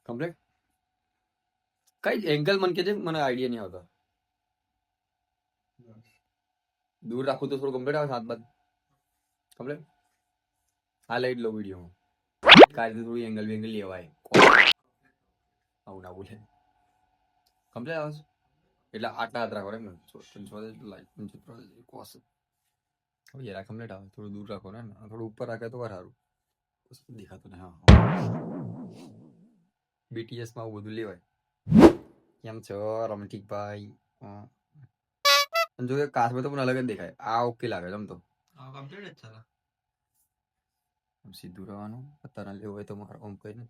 Complete કઈ angle મને કે છે, મને આઈડિયા નહીં આવતો. દૂર રાખું તો થોડું કમ્પ્લીટ આવે, હાથ બાદ કમ્પ્લીટ. આ લઈ લો વિડીયો કાઢી થોડું એંગલ વેંગલ લેવાય. આવું ના બોલે કમ્પ્લીટ આવે છે એટલે આટલા હાથ રાખો એમ ને. કોસ હવે યાર કમ્પ્લીટ આવે, થોડું દૂર રાખો ને, થોડું ઉપર રાખે તો સારું દેખાતું ને. હા BTS માં આવું બધું લેવાય. કેમ છો રમટીક ભાઈ? જો કે કાચમાં તો પણ અલગ જ દેખાય. આ ઓકે લાગે છે આમ તો. કમ્પ્લીટ જ છે. સીધું રહેવાનું. અત્યારે લેવું હોય તો મારે ઓમ કહીને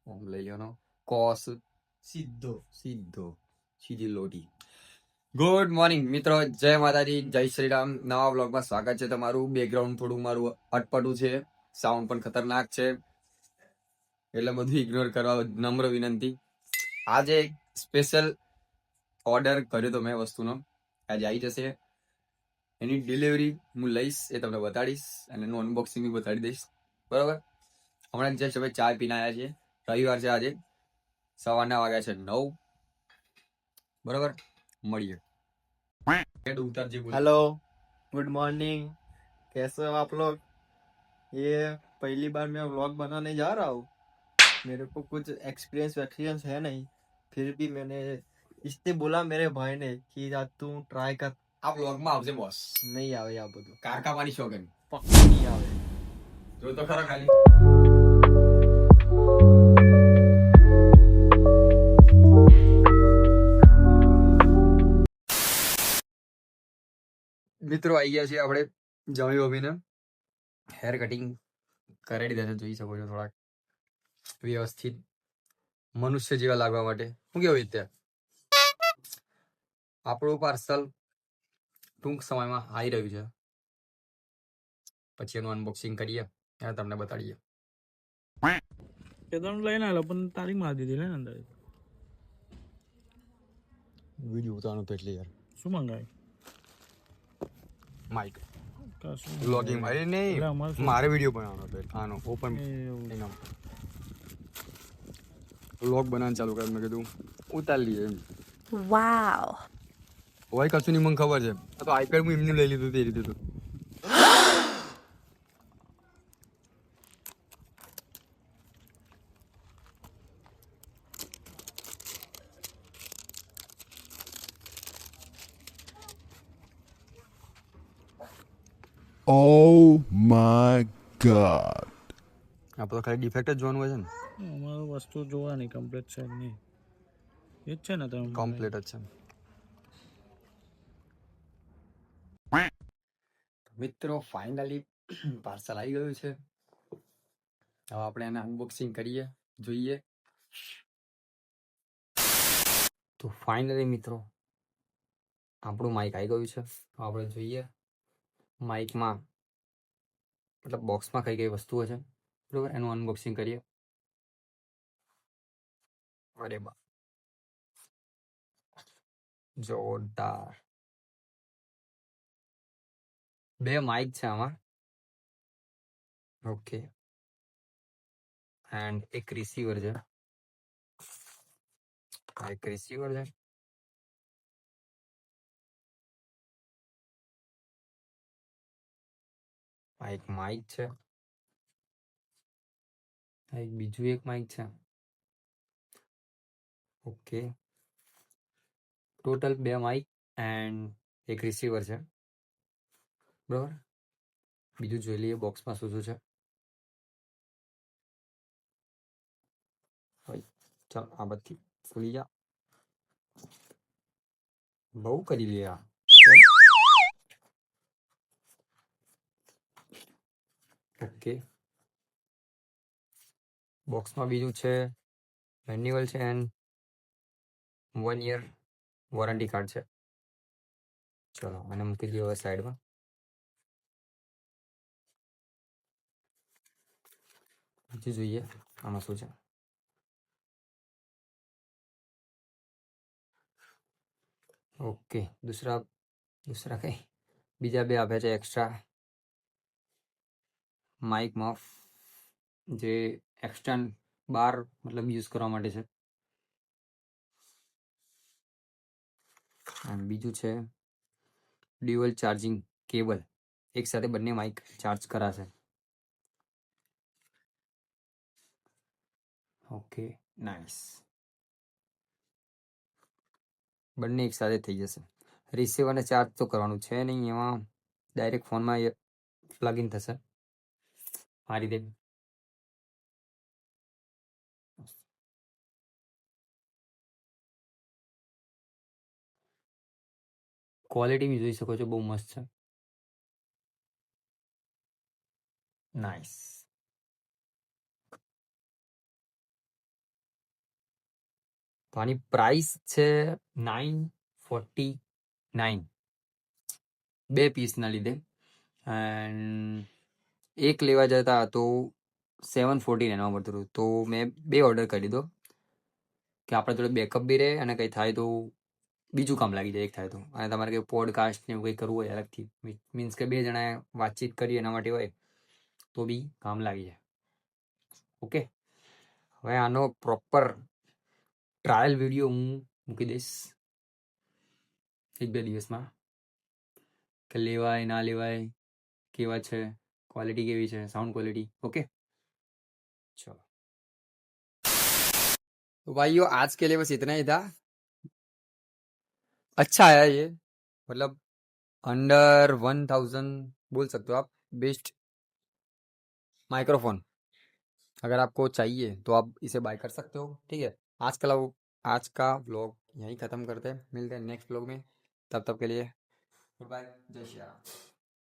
ઓમ લઈ લેવાનો. કોસ સીધો સીધી લોટી. ગુડ મોર્નિંગ મિત્રો, જય માતાજી, જય શ્રી રામ. નવા બ્લોગમાં સ્વાગત છે તમારું. બેકગ્રાઉન્ડ થોડું મારું અટપટું છે, સાઉન્ડ પણ ખતરનાક છે, એટલે બધું ઇગ્નોર કરવા નમ્ર વિનંતી. આજે સ્પેશિયલ ઓર્ડર કર્યો તો મેં વસ્તુનો, આજે આવી જશે. એની ડિલિવરી હું લઈશ, એ તમને બતાડીશ, અને એનું અનબોક્સિંગ બી બતાડી દઈશ. બરાબર. હમણાં જસ્ટ હવે ચા પીને આવ્યા છીએ. રવિવાર છે આજે, સવારના વાગ્યા છે 9. बराबर મળીએ. हेलो, गुड मॉर्निंग, कैसे हो आप लोग? ये पहली बार मैं व्लॉग बनाने जा रहा हूँ. मेरे को कुछ एक्सपीरियंस है नहीं, फिर भी मैंने इसने बोला मेरे भाई ने कि यार तू ट्राई कर. આ વ્લોગમાં આવશે બોસ. नहीं आवे આ બધું, કાર કાપવાની શોખન પક્કી નહીં આવે. જો તો ખરા ખાલી. મિત્રો આવી ગયા છીએ આપણે જમી બમીને. હેર કટિંગ કરાવી દીધા છે, જોઈ શકો છો. થોડાક વ્યવસ્થિત મનુષ્ય જેવા લાગવા માટે. શું કેવું અત્યારે આપણું પાર્સલ ટૂંક સમયમાં આવી રહ્યું છે, પછી એનું અનબોક્સિંગ કરીએ અને તમને બતાડીએ. કેદાર લઈને આવેલો પણ તારીખ મારી દીધી ને અંદર. વિડીયો ઉતારવાનું તો એટલે યાર. શું મંગાવ્યું? માઇક કશું વ્લોગિંગ મારે નહીં, એટલે અમારે શું? મારે વિડીયો બનાવવાનો હતો. આનો ઓપન એવું. એનો વ્લોગ બનાવવાનું ચાલુ કર્યું. મેં કીધું ઉતારી લઈએ એમ. Wow. હોય કશું નહીં, મને ખબર છે. આ તો આઈપેડ હું એમને લઈ લીધું તે રીતે તો. Oh my God. આપણે તો ખાલી ડિફેક્ટ જ જોવાનું હોય છે ને. અમારે વસ્તુ જોવાની કમ્પ્લીટ છે નહીં, એ જ છે ને તમે કમ્પ્લીટ જ છે. મિત્રો ફાઇનલી પાર્સલ આવી ગયું છે. હવે આપણે એને અનબોક્સિંગ કરીએ, જોઈએ. તો ફાઇનલી મિત્રો આપણું માઇક આવી ગયું છે. આપણે જોઈએ માઇકમાં મતલબ બોક્સમાં કઈ કઈ વસ્તુઓ છે, બરોબર. એનું અનબોક્સિંગ કરીએ. અરે બા જોરદાર. 2 માઇક છે આમાં. ઓકે, એન્ડ એક રિસીવર છે. એક રિસીવર છે. આ એક માઇક છે. આ એક બીજું એક માઇક છે. ઓકે, ટોટલ 2 માઇક એન્ડ એક રિસીવર છે, બરોબર. બીજું જોઈ લઈએ બોક્સમાં શું શું છે. ચાલ આ બધી ખુલી જા. બહુ કરી લે આ. ઓકે, બોક્સમાં બીજું છે મેન્યુઅલ છે એન્ડ 1 યર વોરંટી કાર્ડ છે. ચલો મને મૂકી દો હવે સાઈડમાં. બીજું જોઈએ આમાં શું છે. ઓકે, दूसरा કઈ બીજા 2 આપ્યા છે એક્સ્ટ્રા માઇક મફ, જે એક્સટર્ન બહાર મતલબ યુઝ કરવા માટે છે. અને બીજું છે ડ્યુઅલ ચાર્જિંગ કેબલ, એક સાથે બંને માઇક ચાર્જ કરાશે. Okay, nice. બંને એક સાથે થઈ જશે. રિસીવ અને ચાર્જ તો કરવાનું છે નહીં, એમાં ડાયરેક્ટ ફોનમાં પ્લગ ઇન થશે આ રીતે. ક્વોલિટી બી જોઈ શકો છો, બહુ મસ્ત છે. નાઇસ. તો આની પ્રાઇસ છે 949, 2 પીસના લીધે. એન્ડ એક લેવા જતા તો 749 મળતું હતું. તો મેં 2 ઓર્ડર કરી દીધો કે આપણા જોડે બેકઅપ બી રહે અને કંઈ થાય તો બીજું કામ લાગી જાય એક થાય તો. અને તમારે કંઈ પોડકાસ્ટ ને એવું કંઈ કરવું હોય અલગથી, મીન્સ કે 2 જણાએ વાતચીત કરી એના માટે હોય તો બી કામ લાગી જાય. ઓકે, હવે આનો પ્રોપર ટ્રાયલ વિડીયો હું મૂકી દઈશ 1-2 દિવસમાં, કે લેવાય ના લેવાય, કેવા છે, क्वालिटी કેવી છે, साउंड क्वालिटी. ओके, चलो तो भाइयों आज के लिए बस इतना ही था. अच्छा है ये, मतलब अंडर 1000 बोल सकते हो आप. बेस्ट माइक्रोफोन, अगर आपको चाहिए तो आप इसे बाय कर सकते हो. ठीक है, आज का व्लॉग यहीं ख़त्म करते हैं. मिलते हैं नेक्स्ट व्लॉग में. तब तक के लिए गुड बाय, जय श्री राम.